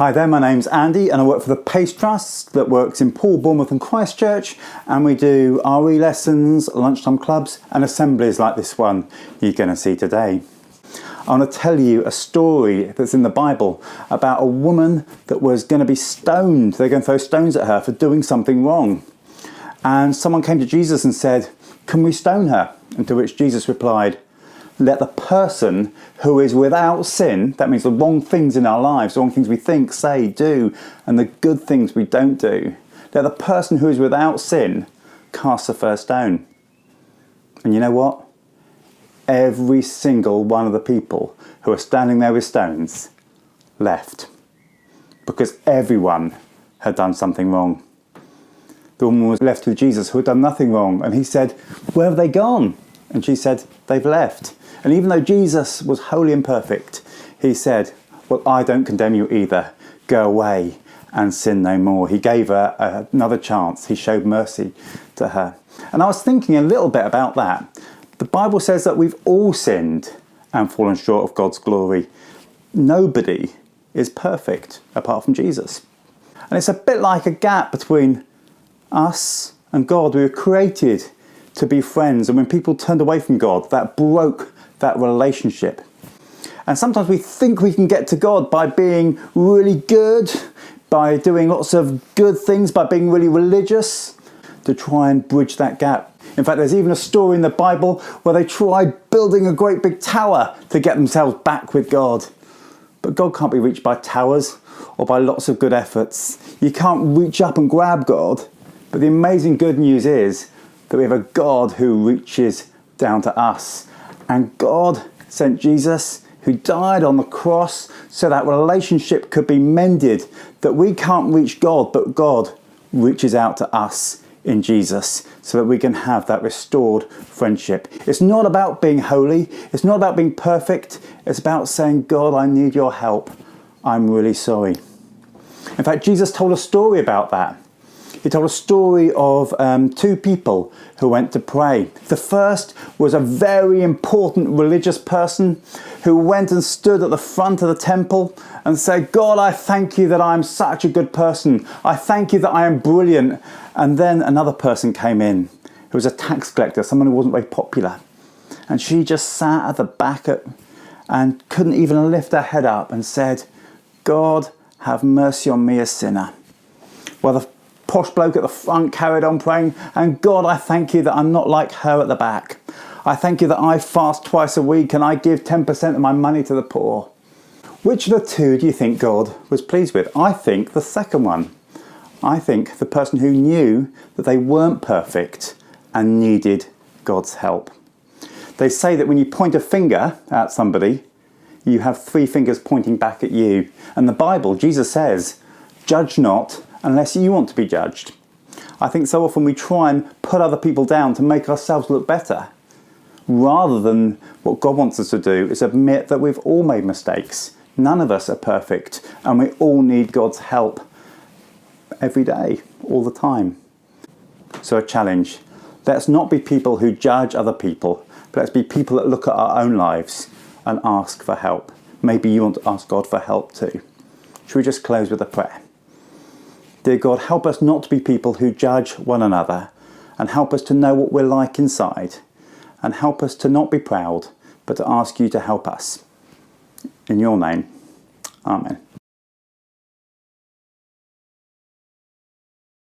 Hi there, my name's Andy and I work for the Pace Trust that works in Poole, Bournemouth and Christchurch, and we do RE lessons, lunchtime clubs and assemblies like this one you're going to see today. I want to tell you a story that's in the Bible about a woman that was going to be stoned. They're going to throw stones at her for doing something wrong. And someone came to Jesus and said, "Can we stone her?" And to which Jesus replied, "Let the person who is without sin," that means the wrong things in our lives, the wrong things we think, say, do, and the good things we don't do, "let the person who is without sin cast the first stone." And you know what? Every single one of the people who are standing there with stones left, because everyone had done something wrong. The woman was left with Jesus, who had done nothing wrong, and he said, "Where have they gone?" And she said, "They've left." And even though Jesus was holy and perfect, he said, "Well, I don't condemn you either. Go away and sin no more." He gave her another chance. He showed mercy to her. And I was thinking a little bit about that. The Bible says that we've all sinned and fallen short of God's glory. Nobody is perfect apart from Jesus. And it's a bit like a gap between us and God. We were created to be friends, and when people turned away from God, that broke that relationship. And sometimes we think we can get to God by being really good, by doing lots of good things, by being really religious, to try and bridge that gap. In fact, there's even a story in the Bible where they tried building a great big tower to get themselves back with God. But God can't be reached by towers or by lots of good efforts. You can't reach up and grab God. But the amazing good news is that we have a God who reaches down to us. And God sent Jesus, who died on the cross so that relationship could be mended, that we can't reach God, but God reaches out to us in Jesus so that we can have that restored friendship. It's not about being holy. It's not about being perfect. It's about saying, "God, I need your help. I'm really sorry." In fact, Jesus told a story about that. He told a story of two people who went to pray. The first was a very important religious person who went and stood at the front of the temple and said, "God, I thank you that I'm such a good person. I thank you that I am brilliant." And then another person came in who was a tax collector, someone who wasn't very popular. And she just sat at the back and couldn't even lift her head up and said, "God, have mercy on me, a sinner." Well, the posh bloke at the front carried on praying, "And God, I thank you that I'm not like her at the back. I thank you that I fast twice a week and I give 10% of my money to the poor." Which of the two do you think God was pleased with? I think the second one. I think the person who knew that they weren't perfect and needed God's help. They say that when you point a finger at somebody, you have three fingers pointing back at you. And the Bible, Jesus says, "Judge not unless you want to be judged." I think so often we try and put other people down to make ourselves look better, rather than what God wants us to do is admit that we've all made mistakes. None of us are perfect, and we all need God's help every day, all the time. So a challenge. Let's not be people who judge other people, but let's be people that look at our own lives and ask for help. Maybe you want to ask God for help too. Should we just close with a prayer? Dear God, help us not to be people who judge one another, and help us to know what we're like inside, and help us to not be proud, but to ask you to help us. In your name, Amen.